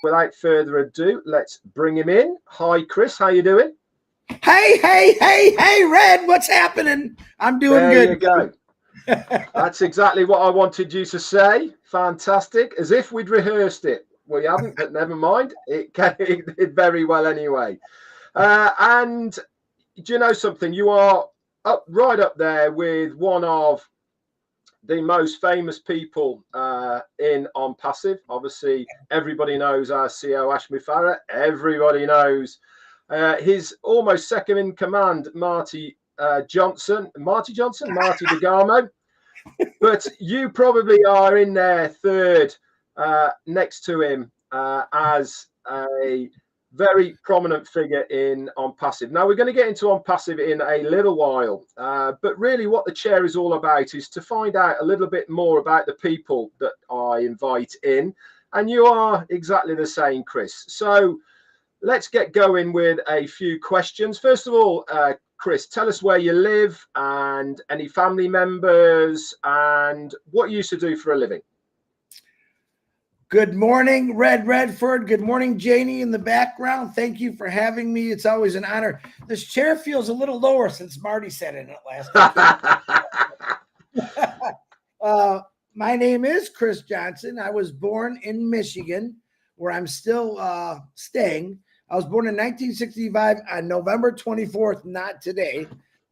without further ado, let's bring him in. Hi, Chris. How you doing? Hey, Red. What's happening? I'm doing good. There you go. That's exactly what I wanted you to say. Fantastic. As if we'd rehearsed it. We haven't, but never mind. It did very well anyway. And do you know something? You are right up there with one of the most famous people in OnPassive. Obviously, everybody knows our CEO, Ashmi Farah. Everybody knows his almost second in command, Marty DeGarmo. But you probably are in there third next to him as a very prominent figure in OnPassive. Now, we're going to get into OnPassive in a little while, but really what the chair is all about is to find out a little bit more about the people that I invite in, and you are exactly the same, Chris. So let's get going with a few questions. First of all, Chris, tell us where you live and any family members and what you used to do for a living. Good morning, Redfern. Good morning, Janie in the background. Thank you for having me. It's always an honor. This chair feels a little lower since Marty sat in it last time. My name is Chris Johnson. I was born in Michigan, where I'm still staying. I was born in 1965 on November 24th, not today,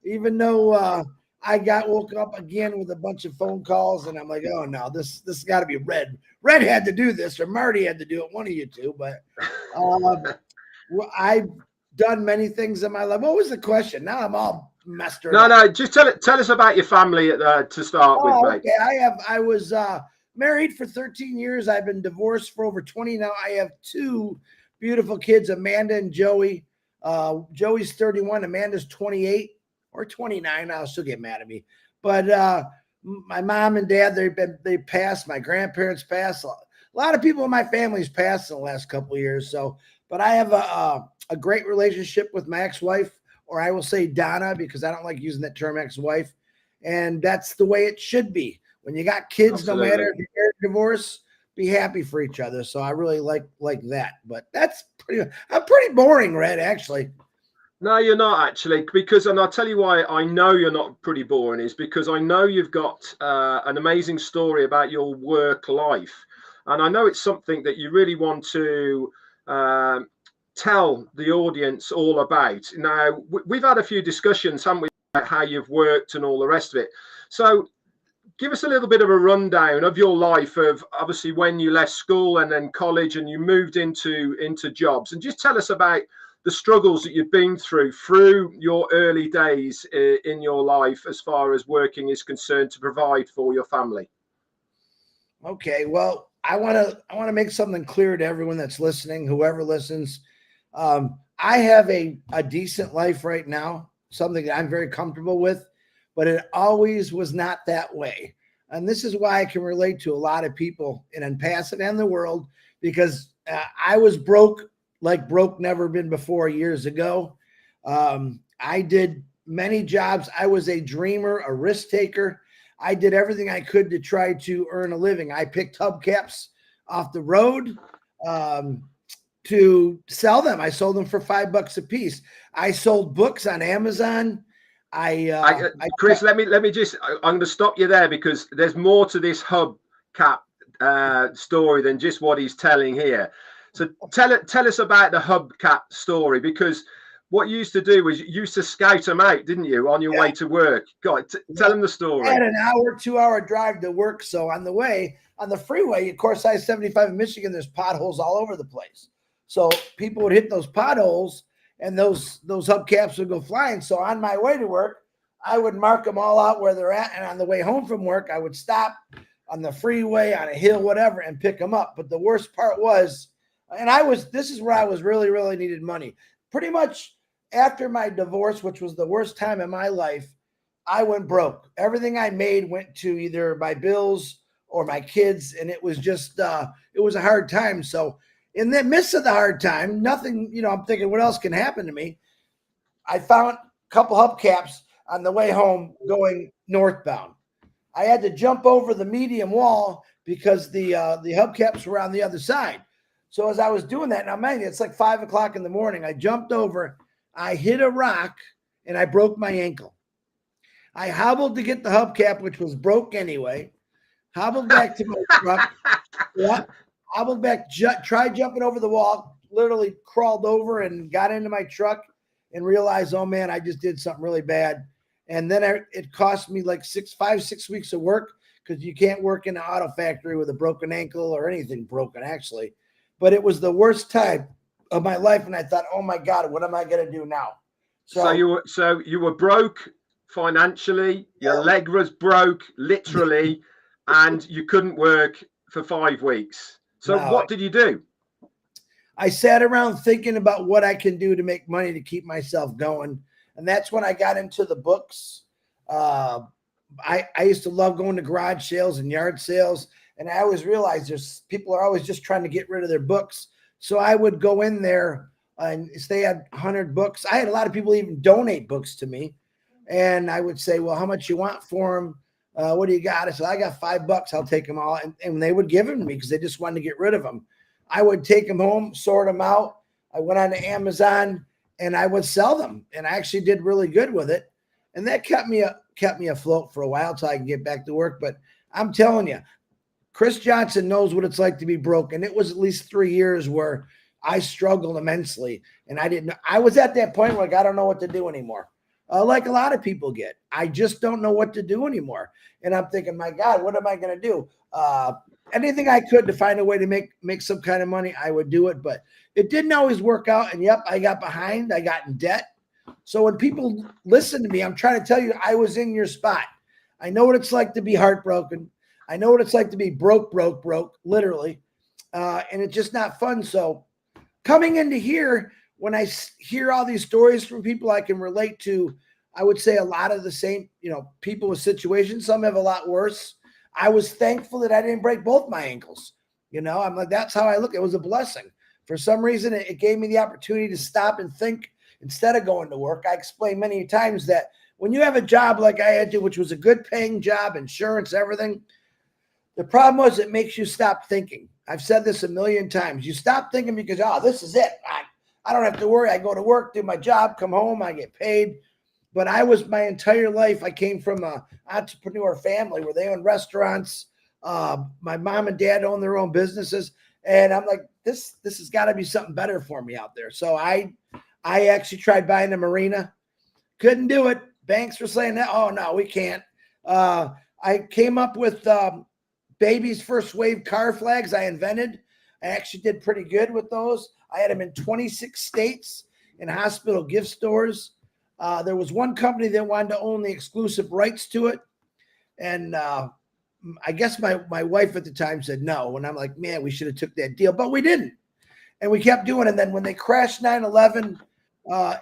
even though I woke up again with a bunch of phone calls, and I'm like, oh no, this has got to be Red. Red had to do this, or Marty had to do it, one of you two. But I've done many things in my life. What was the question? Now I'm all messed up. No, just tell us about your family to start with, mate. Okay, I was married for 13 years. I've been divorced for over 20 now. I have two beautiful kids, Amanda and Joey. Joey's 31, Amanda's 28. Or 29, I'll still get mad at me. But my mom and dad, they passed. My grandparents passed. A lot of people in my family's passed in the last couple of years. So, but I have a great relationship with my ex-wife, or I will say Donna, because I don't like using that term ex-wife. And that's the way it should be. When you got kids, Absolutely. No matter if you're divorced, be happy for each other. So I really like that. But I'm pretty boring, Red, actually. No, you're not actually, because, and I'll tell you why I know you're not pretty boring, is because I know you've got an amazing story about your work life. And I know it's something that you really want to tell the audience all about. Now, we've had a few discussions, haven't we, about how you've worked and all the rest of it. So give us a little bit of a rundown of your life, of obviously when you left school and then college and you moved into jobs, and just tell us about the struggles that you've been through your early days in your life as far as working is concerned to provide for your family. Okay, well, I want to make something clear to everyone that's listening, whoever listens. I have a decent life right now, something that I'm very comfortable with, but it always was not that way. And this is why I can relate to a lot of people in OnPassive and the world, because I was broke like broke never been before years ago. I did many jobs. I was a dreamer, a risk taker. I did everything I could to try to earn a living. I picked hubcaps off the road to sell them. I sold them for $5 a piece. I sold books on Amazon. Chris, let me just, I'm going to stop you there, because there's more to this hubcap story than just what he's telling here. So tell us about the hubcap story, because what you used to do was you used to scout them out, didn't you, on your way to work? God, tell them the story. I had an 2-hour drive to work. So on the way, on the freeway, of course, I-75 in Michigan, there's potholes all over the place. So people would hit those potholes and those hubcaps would go flying. So on my way to work, I would mark them all out where they're at. And on the way home from work, I would stop on the freeway, on a hill, whatever, and pick them up. But the worst part was, and this is where I was really, really needed money. Pretty much after my divorce, which was the worst time in my life, I went broke. Everything I made went to either my bills or my kids. And it was just, it was a hard time. So in the midst of the hard time, nothing, I'm thinking, what else can happen to me? I found a couple hubcaps on the way home going northbound. I had to jump over the median wall because the hubcaps were on the other side. So as I was doing that, now man, it's like 5 o'clock in the morning. I jumped over, I hit a rock, and I broke my ankle. I hobbled to get the hubcap, which was broke anyway. Hobbled back to my truck. Yeah, hobbled back, tried jumping over the wall, literally crawled over and got into my truck and realized, oh man, I just did something really bad. And then it cost me like 6 weeks of work, because you can't work in an auto factory with a broken ankle or anything broken, actually. But it was the worst time of my life. And I thought, oh my God, what am I going to do now? So you were broke financially, your leg was broke literally, and you couldn't work for 5 weeks. So what did you do? I sat around thinking about what I can do to make money to keep myself going. And that's when I got into the books. I used to love going to garage sales and yard sales. And I always realized people are always just trying to get rid of their books. So I would go in there, and if they had 100 books, I had a lot of people even donate books to me. And I would say, well, how much you want for them? What do you got? I said, I got $5. I'll take them all. And they would give them to me because they just wanted to get rid of them. I would take them home, sort them out. I went on to Amazon and I would sell them. And I actually did really good with it. And that kept me afloat for a while till I can get back to work. But I'm telling you, Chris Johnson knows what it's like to be broke. And it was at least 3 years where I struggled immensely. And I was at that point where I don't know what to do anymore. Like a lot of people get. I just don't know what to do anymore. And I'm thinking, my God, what am I going to do? Anything I could to find a way to make some kind of money, I would do it. But it didn't always work out. And yep, I got behind. I got in debt. So when people listen to me, I'm trying to tell you, I was in your spot. I know what it's like to be heartbroken. I know what it's like to be broke, literally. And it's just not fun. So coming into here, when I hear all these stories from people I can relate to, I would say a lot of the same, people with situations. Some have a lot worse. I was thankful that I didn't break both my ankles. I'm like, that's how I look. It was a blessing. For some reason, it gave me the opportunity to stop and think instead of going to work. I explained many times that when you have a job like I had to, which was a good paying job, insurance, everything, the problem was it makes you stop thinking. I've said this a million times. You stop thinking because, this is it. I don't have to worry. I go to work, do my job, come home, I get paid. But my entire life, I came from an entrepreneur family where they own restaurants. My mom and dad own their own businesses. And I'm like, this has got to be something better for me out there. So I actually tried buying a marina. Couldn't do it. Banks were saying that, oh, no, we can't. I came up with baby's first wave car flags I invented. I actually did pretty good with those. I had them in 26 states in hospital gift stores. There was one company that wanted to own the exclusive rights to it. And I guess my wife at the time said no. And I'm like, man, we should have took that deal. But we didn't. And we kept doing it. And then when they crashed 9/11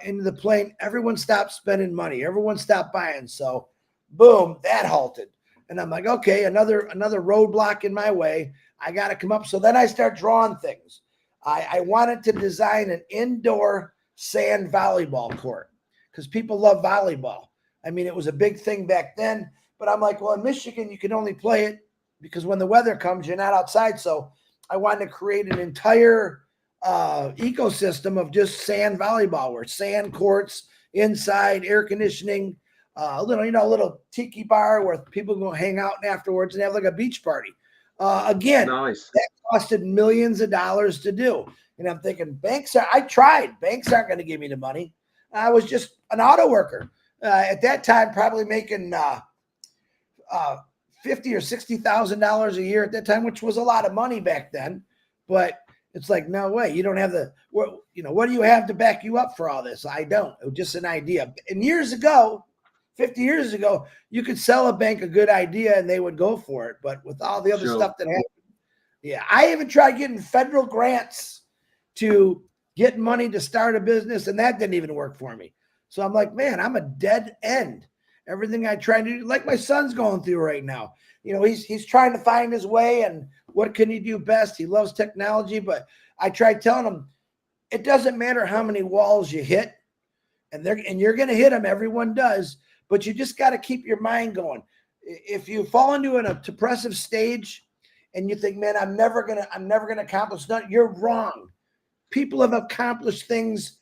into the plane, everyone stopped spending money. Everyone stopped buying. So boom, that halted. And I'm like, okay, another roadblock in my way. I got to come up. So then I start drawing things. I wanted to design an indoor sand volleyball court because people love volleyball. I mean, it was a big thing back then, but I'm like, well, in Michigan, you can only play it because when the weather comes, you're not outside. So I wanted to create an entire ecosystem of just sand volleyball where sand courts inside, air conditioning, a little tiki bar where people go hang out afterwards and have like a beach party. Again, nice. That costed millions of dollars to do. And I'm thinking, I tried. Banks aren't going to give me the money. I was just an auto worker. At that time, probably making $50,000 or $60,000 a year at that time, which was a lot of money back then. But it's like, no way. You don't have what do you have to back you up for all this? I don't. It was just an idea. And 50 years ago, you could sell a bank a good idea and they would go for it. But with all the other stuff that happened, I even tried getting federal grants to get money to start a business, and that didn't even work for me. So I'm like, man, I'm a dead end. Everything I try to do, like my son's going through right now. He's trying to find his way and what can he do best. He loves technology, but I tried telling him it doesn't matter how many walls you hit, and you're going to hit them. Everyone does. But you just got to keep your mind going. If you fall into a depressive stage, and you think, man, I'm never gonna accomplish nothing. You're wrong. People have accomplished things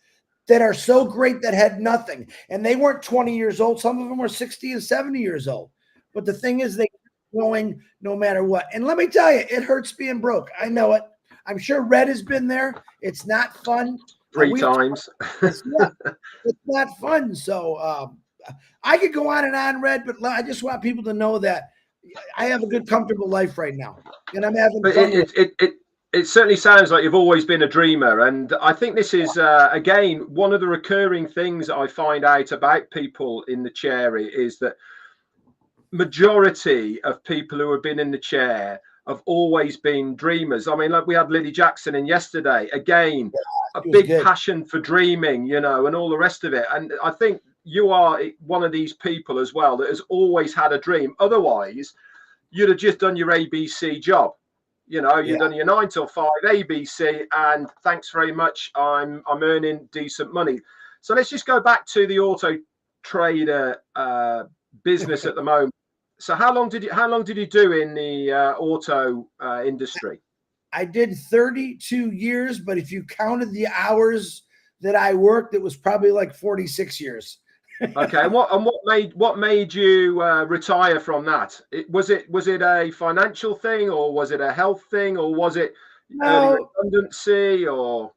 that are so great that had nothing, and they weren't 20 years old. Some of them were 60 and 70 years old. But the thing is, they keep going no matter what. And let me tell you, it hurts being broke. I know it. I'm sure Red has been there. It's not fun. 3 times. It's not fun. So I could go on and on, Red, but I just want people to know that I have a good, comfortable life right now, and I'm having fun. It certainly sounds like you've always been a dreamer, and I think this is again one of the recurring things I find out about people in the chair is that majority of people who have been in the chair have always been dreamers. I mean, like we had Lily Jackson in yesterday, again, a big passion for dreaming, you know, and all the rest of it. And I think you are one of these people as well that has always had a dream. Otherwise, you'd have just done your ABC job. You know, you've done your 9 till 5 ABC, and thanks very much. I'm earning decent money. So let's just go back to the auto trader business at the moment. So how long did you do in the auto industry? I did 32 years, but if you counted the hours that I worked, it was probably like 46 years. Okay, and what made you retire from that? Was it a financial thing, or was it a health thing, or was it early redundancy, or?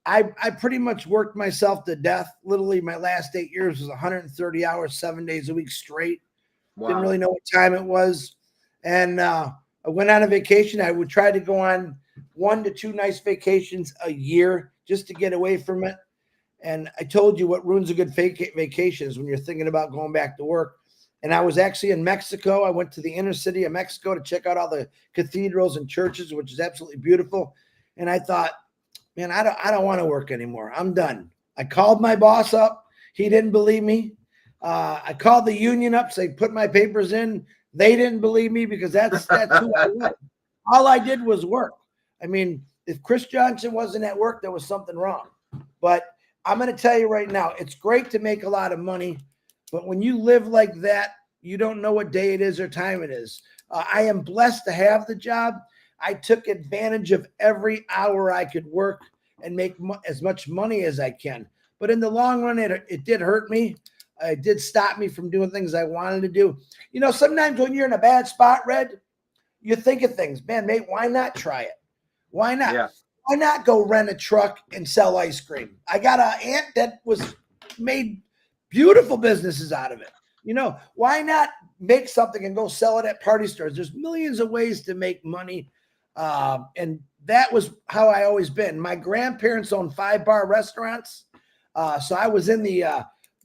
I pretty much worked myself to death. Literally, my last 8 years was 130 hours, 7 days a week straight. Wow. Didn't really know what time it was, and I went on a vacation. I would try to go on 1 to 2 nice vacations a year just to get away from it. And I told you what ruins a good vacation is when you're thinking about going back to work. And I was actually in Mexico. I went to the inner city of Mexico to check out all the cathedrals and churches, which is absolutely beautiful. And I thought, man, I don't want to work anymore. I'm done. I called my boss up. He didn't believe me. I called the union up, so they put my papers in. They didn't believe me because that's who I was. All I did was work. I mean, if Chris Johnson wasn't at work, there was something wrong. But I'm going to tell you right now, it's great to make a lot of money, but when you live like that, you don't know what day it is or time it is. I am blessed to have the job. I took advantage of every hour I could work and make as much money as I can. But in the long run, it did hurt me. It did stop me from doing things I wanted to do. You know, sometimes when you're in a bad spot, Red, you think of things, man, mate, why not try it? Why not? Yeah. Why not go rent a truck and sell ice cream? I got an aunt that was made beautiful businesses out of it. You know, why not make something and go sell it at party stores? There's millions of ways to make money. And that was how I always been. My grandparents owned 5-bar restaurants. So I was in the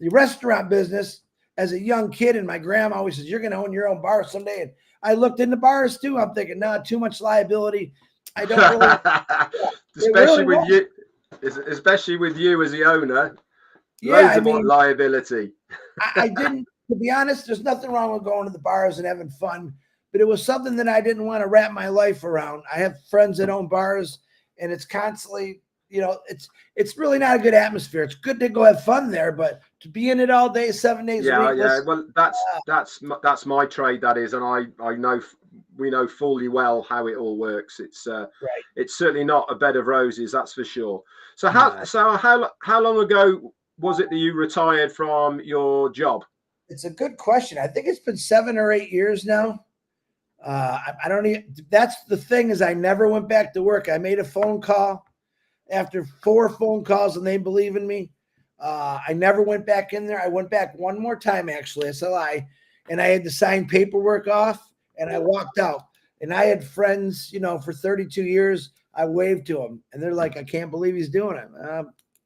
restaurant business as a young kid. And my grandma always says, you're going to own your own bar someday. And I looked into bars too. I'm thinking, no, too much liability. I don't really, especially with you as the owner. Yeah, loads of liability. I didn't, to be honest, there's nothing wrong with going to the bars and having fun, but it was something that I didn't want to wrap my life around. I have friends that own bars, and it's constantly, you know, it's really not a good atmosphere. It's good to go have fun there, but to be in it all day, 7 days a week. Yeah. Well, that's my trade, that is, and I know. We know fully well how it all works. It's It's certainly not a bed of roses, that's for sure. So how long ago was it that you retired from your job? It's a good question. I think it's been 7 or 8 years now. I don't even. That's the thing, is I never went back to work. I made a phone call after 4 phone calls, and they believe in me. I never went back in there. I went back one more time, actually. That's a lie. And I had to sign paperwork off. And I walked out, and I had friends, you know, for 32 years. I waved to them, and they're like, I can't believe he's doing it.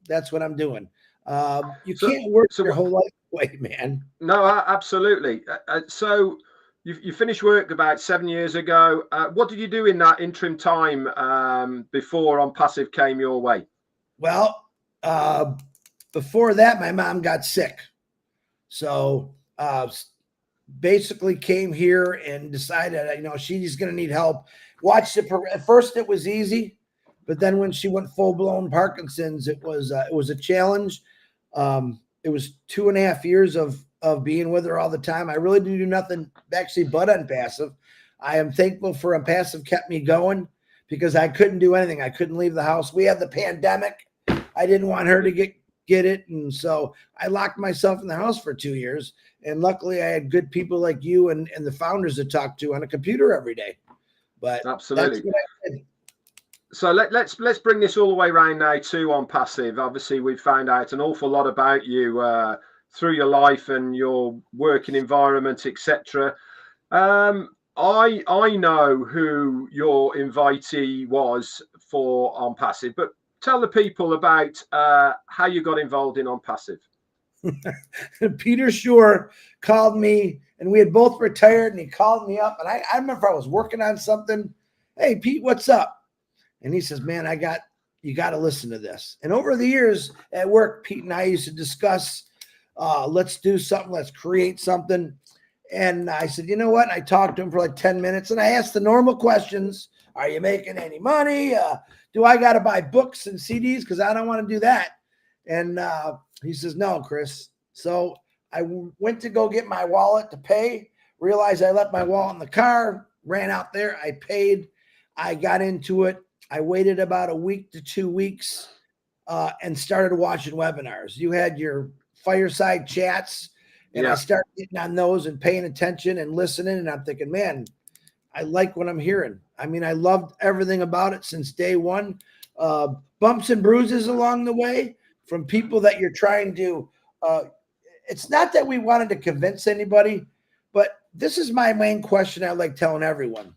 That's what I'm doing. You can't work your whole life away, man. No, absolutely. So you finished work about 7 years ago. What did you do in that interim time before OnPassive came your way? Well, before that, my mom got sick. So basically came here and decided, you know, she's going to need help. Watched it. At first it was easy, but then when she went full-blown Parkinson's, it was a challenge. It was 2.5 years of being with her all the time. I really didn't do nothing actually but OnPassive. I am thankful for OnPassive kept me going because I couldn't do anything. I couldn't leave the house. We had the pandemic. I didn't want her to get it. And so I locked myself in the house for 2 years. And luckily I had good people like you and the founders to talk to on a computer every day. But absolutely. That's what I did. So let's bring this all the way around now to OnPassive. Obviously, we've found out an awful lot about you through your life and your working environment, etc. I know who your invitee was for OnPassive, but tell the people about how you got involved in OnPassive. Peter Shore called me, and we had both retired, and he called me up, and I remember I was working on something. Hey, Pete, what's up? And he says, man, you got to listen to this. And over the years at work, Pete and I used to discuss, let's do something, let's create something. And I said, you know what? And I talked to him for like 10 minutes, and I asked the normal questions. Are you making any money? Do I got to buy books and CDs? Because I don't want to do that. And he says, no, Chris. So I went to go get my wallet to pay, realized I left my wallet in the car, ran out there. I paid. I got into it. I waited about a week to 2 weeks and started watching webinars. You had your fireside chats, and I started getting on those and paying attention and listening. And I'm thinking, man, I like what I'm hearing. I mean, I loved everything about it since day one. Bumps and bruises along the way from people that you're trying to, it's not that we wanted to convince anybody, but this is my main question I like telling everyone.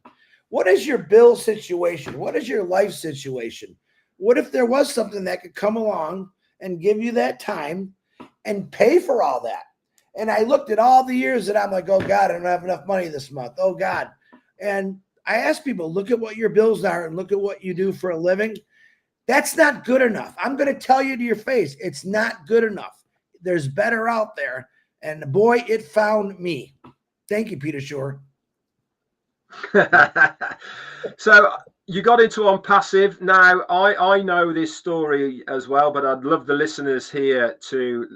What is your bill situation? What is your life situation? What if there was something that could come along and give you that time and pay for all that? And I looked at all the years that I'm like, oh God, I don't have enough money this month. Oh God. And I ask people, look at what your bills are and look at what you do for a living. That's not good enough. I'm going to tell you to your face, it's not good enough. There's better out there. And boy, it found me. Thank you, Peter Shore. So you got into OnPassive. Now I know this story as well, but I'd love the listeners here to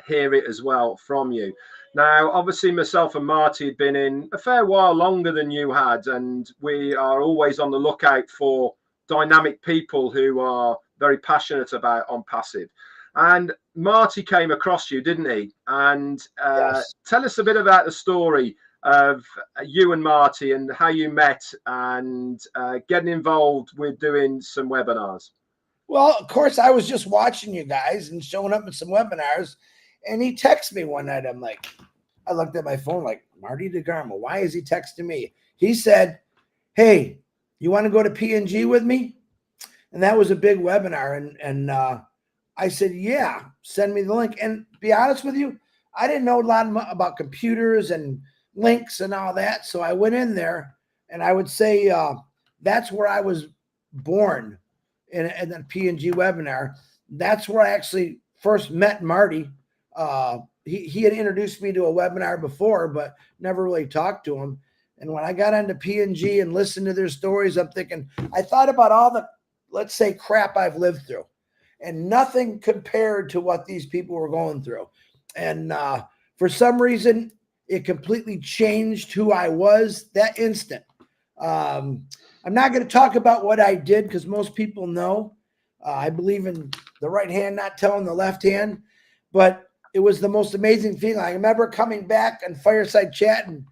hear it as well from you. Now, obviously, myself and Marty had been in a fair while longer than you had, and we are always on the lookout for dynamic people who are very passionate about OnPassive. And Marty came across you, didn't he? And Yes. Tell us a bit about the story of you and Marty and how you met and getting involved with doing some webinars. Well, of course, I was just watching you guys and showing up in some webinars, and he texted me one night. I'm like, I looked at my phone like, Marty DeGarmo, why is he texting me? He said, hey, you want to go to P&G with me? And that was a big webinar. And I said, yeah, send me the link. And be honest with you, I didn't know a lot about computers and links and all that. So I went in there, and I would say that's where I was born in the P&G webinar. That's where I actually first met Marty. He had introduced me to a webinar before, but never really talked to him. And when I got onto P&G and listened to their stories, I'm thinking, I thought about all the, let's say, crap I've lived through, and nothing compared to what these people were going through. And for some reason, it completely changed who I was that instant. I'm not going to talk about what I did because most people know. I believe in the right hand not telling the left hand, but it was the most amazing feeling. I remember coming back and fireside chat, and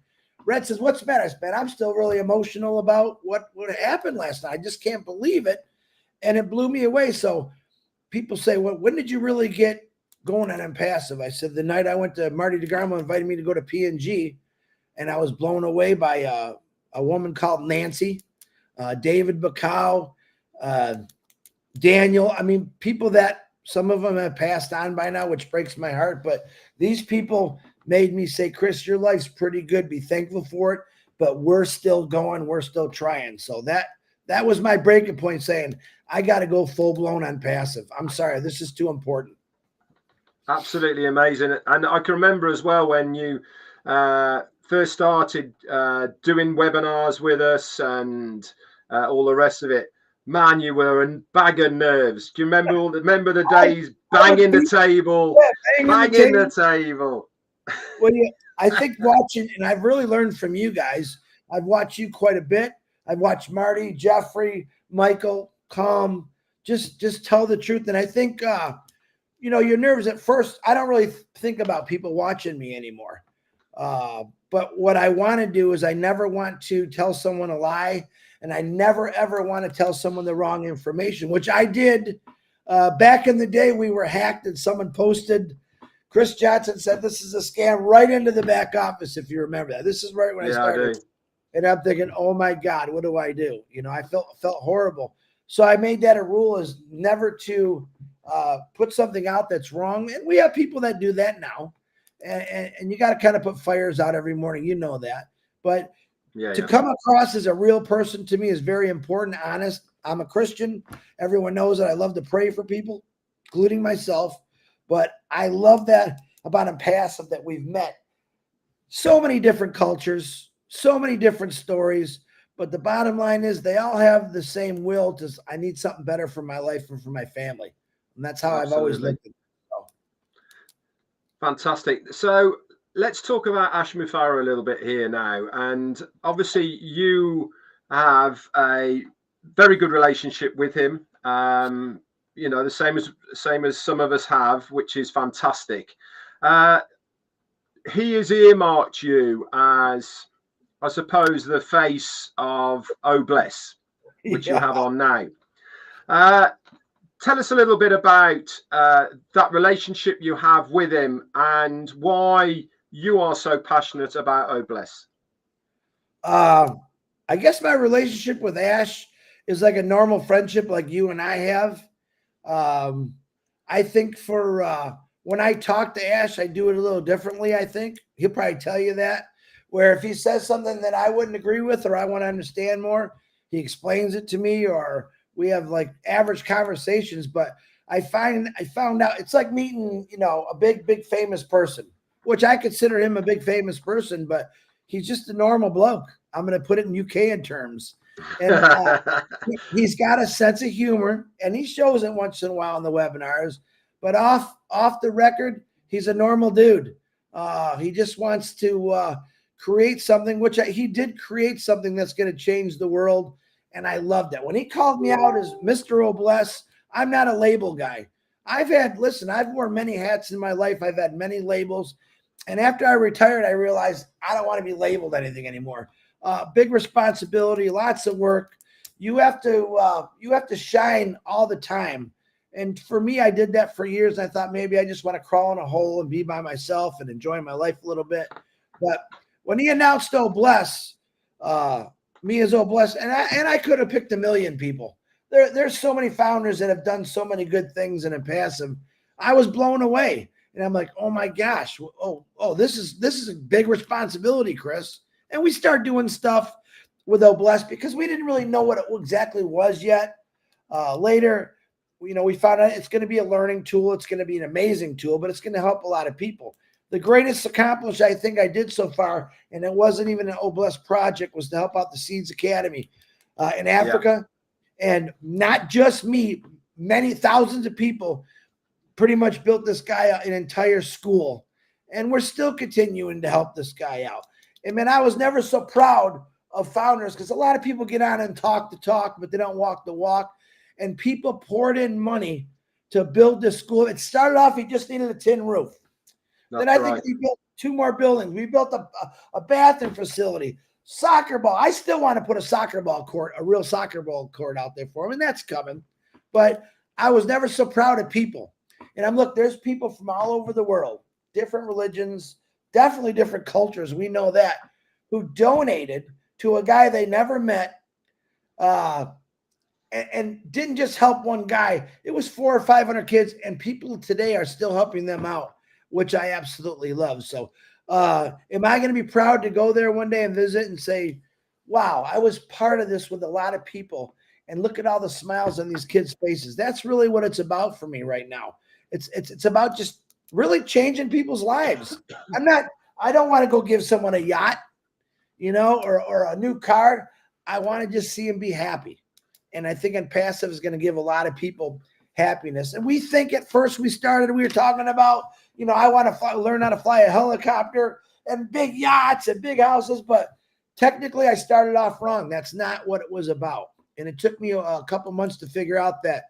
Red says, what's the matter? I said, I'm still really emotional about what happened last night. I just can't believe it. And it blew me away. So people say, well, when did you really get going on OnPassive? I said, the night I went to Marty DeGarmo invited me to go to P&G, and I was blown away by a woman called Nancy, David Bacow, Daniel. I mean, people that some of them have passed on by now, which breaks my heart. But these people made me say, Chris, your life's pretty good. Be thankful for it. But we're still going. We're still trying. So that was my breaking point, saying, I got to go full blown OnPassive. I'm sorry. This is too important. Absolutely amazing. And I can remember as well when you first started doing webinars with us and all the rest of it. Man, you were a bag of nerves. Do you remember the days banging the table, banging the table? Well, yeah, I think watching, and I've really learned from you guys, I've watched you quite a bit. I've watched Marty, Jeffrey, Michael, Calm, just tell the truth. And I think, you know, your nerves at first, I don't really think about people watching me anymore. But what I want to do is I never want to tell someone a lie, and I never, ever want to tell someone the wrong information, which I did. Back in the day, we were hacked and someone posted, Chris Johnson said, this is a scam, right into the back office, if you remember that. This is right when I started. I and I'm thinking, oh my God, what do I do? You know, I felt horrible. So I made that a rule, is never to put something out that's wrong. And we have people that do that now. And you got to kind of put fires out every morning. You know that. But to come across as a real person to me is very important, honest. I'm a Christian. Everyone knows that I love to pray for people, including myself. But I love that about OnPassive, that we've met so many different cultures, so many different stories. But the bottom line is they all have the same will to, I need something better for my life and for my family. And that's how I've always lived it. So. Fantastic. So let's talk about Ash Mufareh a little bit here now. And obviously you have a very good relationship with him. You know, the same as some of us have, which is fantastic. He has earmarked you as, I suppose, the face of OBless, which you have on now. Tell us a little bit about that relationship you have with him and why you are so passionate about OBless. I guess my relationship with Ash is like a normal friendship like you and I have. I think for when I talk to Ash, I do it a little differently, I think. He'll probably tell you that. Where if he says something that I wouldn't agree with or I want to understand more, he explains it to me, or we have like average conversations. But I found out it's like meeting, you know, a big famous person, which I consider him a big famous person, but he's just a normal bloke. I'm going to put it in UK terms. And he's got a sense of humor, and he shows it once in a while in the webinars. But off the record, he's a normal dude. He just wants to create something, which he did create something that's going to change the world. And I loved that. When he called me out as Mr. OBless, I'm not a label guy. I've worn many hats in my life. I've had many labels. And after I retired, I realized I don't want to be labeled anything anymore. Big responsibility, lots of work. You have to shine all the time. And for me, I did that for years. I thought maybe I just want to crawl in a hole and be by myself and enjoy my life a little bit. But when he announced OBless, me as OBless, and I could have picked a million people. There's so many founders that have done so many good things in OnPassive. I was blown away. And I'm like, oh my gosh, this is a big responsibility, Chris. And we start doing stuff with OBless because we didn't really know what it exactly was yet. Later, you know, we found out it's going to be a learning tool. It's going to be an amazing tool, but it's going to help a lot of people. The greatest accomplishment I think I did so far, and it wasn't even an OBless project, was to help out the Seeds Academy in Africa. Yeah. And not just me, many thousands of people pretty much built this guy an entire school. And we're still continuing to help this guy out. And man, I was never so proud of founders because a lot of people get on and talk the talk, but they don't walk the walk. And people poured in money to build this school. It started off, he just needed a tin roof. That's then I think we built 2 more buildings. We built a bathroom facility, soccer ball. I still want to put a soccer ball court, a real soccer ball court out there for him, and that's coming. But I was never so proud of people. And look, there's people from all over the world, different religions, definitely different cultures. We know that, who donated to a guy they never met, and didn't just help one guy. It was 400 or 500 kids, and people today are still helping them out, which I absolutely love. So am I going to be proud to go there one day and visit and say, wow, I was part of this with a lot of people, and look at all the smiles on these kids' faces. That's really what it's about for me right now. It's about just really changing people's lives. I don't want to go give someone a yacht, you know, or a new car. I want to just see them be happy. And I think OnPassive is going to give a lot of people happiness. And we think at first we were talking about, you know, I want to learn how to fly a helicopter and big yachts and big houses. But technically I started off wrong. That's not what it was about. And it took me a couple months to figure out that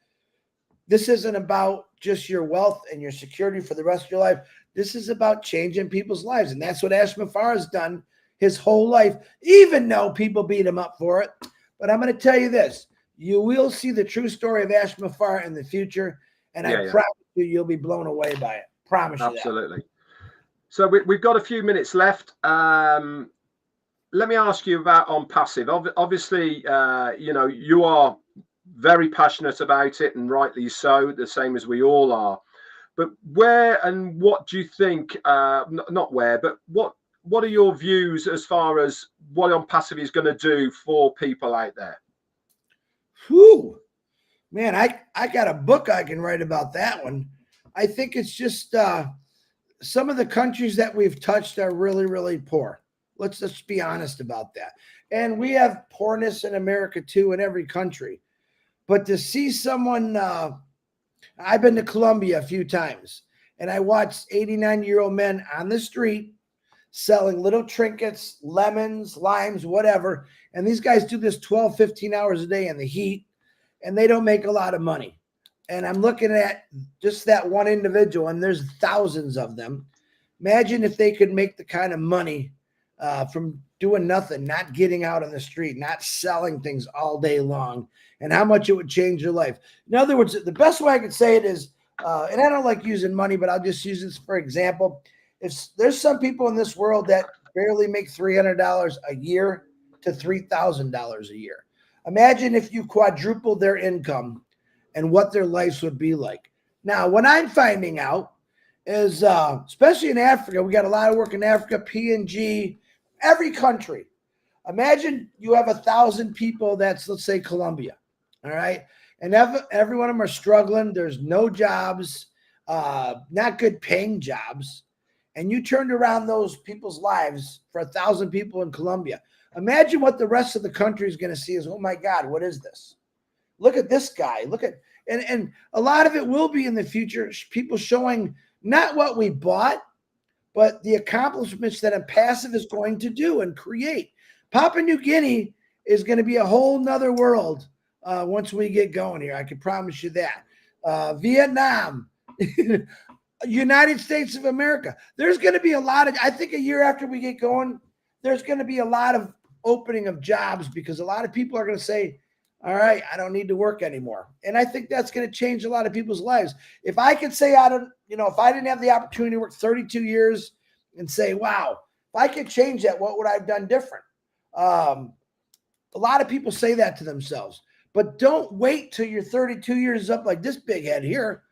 this isn't about just your wealth and your security for the rest of your life. This is about changing people's lives. And that's what Ash Mafar has done his whole life, even though people beat him up for it. But I'm going to tell you this. You will see the true story of Ash Mafar in the future. And I promise you, you'll be blown away by it. Promise you that. Absolutely. So we've got a few minutes left. Let me ask you about OnPassive. Obviously, you know, you are very passionate about it, and rightly so, the same as we all are. But where and what do you think, not where, but what are your views as far as what OnPassive is going to do for people out there? Whew. Man, I got a book I can write about that one. I think it's just some of the countries that we've touched are really, really poor. Let's just be honest about that. And we have poorness in America too, in every country. But to see someone, I've been to Colombia a few times, and I watched 89-year-old men on the street selling little trinkets, lemons, limes, whatever. And these guys do this 12, 15 hours a day in the heat, and they don't make a lot of money. And I'm looking at just that one individual, and there's thousands of them. Imagine if they could make the kind of money from doing nothing, not getting out on the street, not selling things all day long, and how much it would change your life. In other words, the best way I could say it is, and I don't like using money, but I'll just use this for example. If there's some people in this world that barely make $300 a year to $3,000 a year. Imagine if you quadrupled their income and what their lives would be like. Now, what I'm finding out is, especially in Africa, we got a lot of work in Africa, PNG, every country. Imagine you have 1,000 people that's, let's say, Colombia, all right? And every one of them are struggling. There's no jobs, not good paying jobs. And you turned around those people's lives for 1,000 people in Colombia. Imagine what the rest of the country is going to see is, oh my God, what is this? Look at this guy. Look at, and a lot of it will be in the future, people showing not what we bought, but the accomplishments that OnPassive is going to do and create. Papua New Guinea is going to be a whole nother world once we get going here. I can promise you that. Vietnam, United States of America. There's going to be a lot of, I think a year after we get going, there's going to be a lot of opening of jobs because a lot of people are going to say, all right, I don't need to work anymore. And I think that's going to change a lot of people's lives. If I could say, I don't, you know, if I didn't have the opportunity to work 32 years and say, wow, if I could change that, what would I have done different? A lot of people say that to themselves, but don't wait till you're 32 years up like this big head here.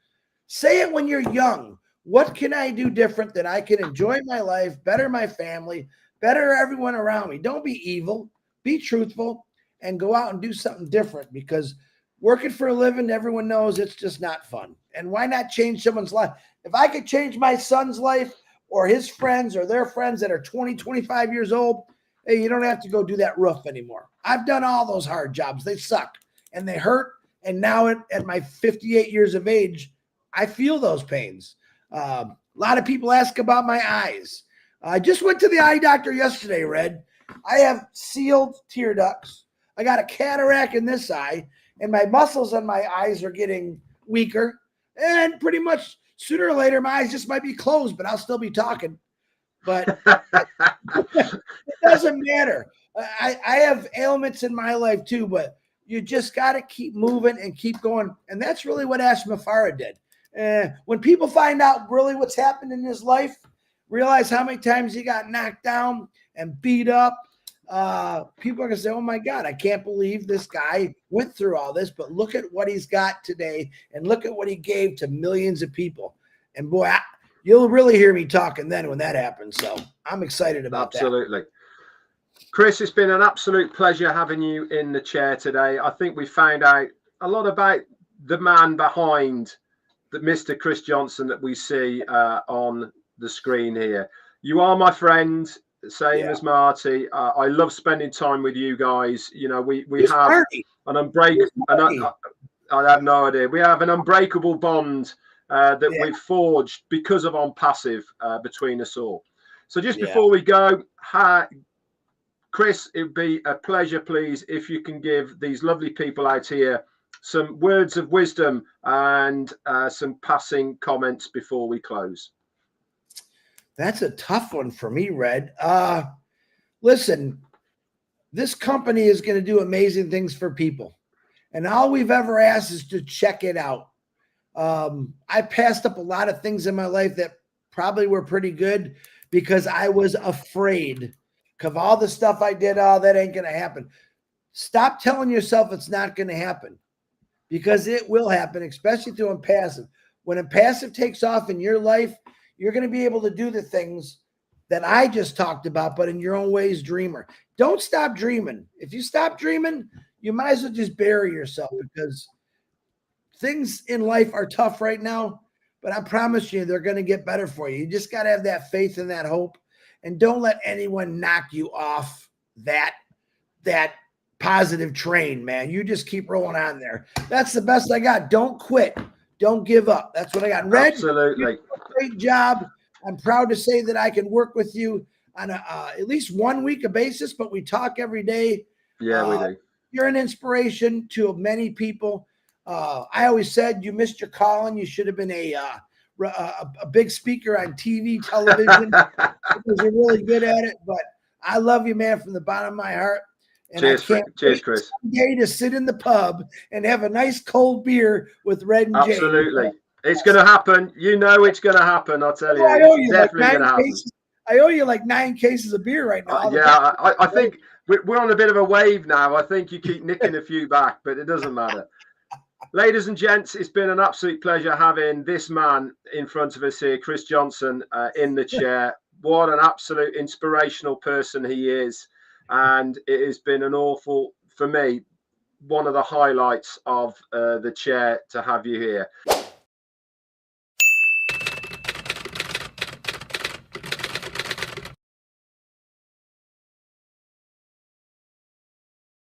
Say it when you're young. What can I do different that I can enjoy my life, better my family, better everyone around me? Don't be evil, be truthful, and go out and do something different, because working for a living, everyone knows it's just not fun. And why not change someone's life? If I could change my son's life or his friends or their friends that are 20, 25 years old, hey, you don't have to go do that roof anymore. I've done all those hard jobs. They suck and they hurt. And now at my 58 years of age, I feel those pains. A lot of people ask about my eyes. I just went to the eye doctor yesterday, Red. I have sealed tear ducts. I got a cataract in this eye, and my muscles on my eyes are getting weaker. And pretty much sooner or later, my eyes just might be closed, but I'll still be talking. But it doesn't matter. I have ailments in my life too, but you just got to keep moving and keep going. And that's really what Ash Mafara did. When people find out really what's happened in his life, realize how many times he got knocked down and beat up, people are going to say, oh my God, I can't believe this guy went through all this, but look at what he's got today and look at what he gave to millions of people. And boy, you'll really hear me talking then when that happens. So I'm excited about that. Absolutely. Chris, it's been an absolute pleasure having you in the chair today. I think we found out a lot about the man behind the Mr. Chris Johnson that we see on the screen here. You are my friend. Same as Marty. I love spending time with you guys. You know, we have Marty? An unbreakable. I have no idea. We have an unbreakable bond that we've forged because of OnPassive between us all. So just before we go, Chris, it would be a pleasure, please, if you can give these lovely people out here some words of wisdom and some passing comments before we close. That's a tough one for me, Red. Listen, this company is going to do amazing things for people. And all we've ever asked is to check it out. I passed up a lot of things in my life that probably were pretty good because I was afraid of all the stuff I did. Oh, that ain't going to happen. Stop telling yourself it's not going to happen, because it will happen, especially through OnPassive. When OnPassive takes off in your life, you're going to be able to do the things that I just talked about, but in your own ways, dreamer. Don't stop dreaming. If you stop dreaming, you might as well just bury yourself, because things in life are tough right now, but I promise you they're going to get better for you. You just got to have that faith and that hope, and don't let anyone knock you off that positive train, man. You just keep rolling on there. That's the best I got. Don't quit. Don't give up. That's what I got. Red, absolutely. Great job. I'm proud to say that I can work with you on at least 1 week a basis, but we talk every day. Yeah, we do. You're an inspiration to many people. I always said you missed your calling. You should have been a big speaker on TV, television, because you're really good at it. But I love you, man, from the bottom of my heart. And cheers, Chris. Someday to sit in the pub and have a nice cold beer with Red and Jay. Absolutely. It's going to happen. You know it's going to happen, I'll tell you. I owe you definitely like going to happen. I owe you like 9 cases of beer right now. Yeah, I think we're on a bit of a wave now. I think you keep nicking a few back, but it doesn't matter. Ladies and gents, it's been an absolute pleasure having this man in front of us here, Chris Johnson, in the chair. What an absolute inspirational person he is. And it has been for me, one of the highlights of the chair to have you here.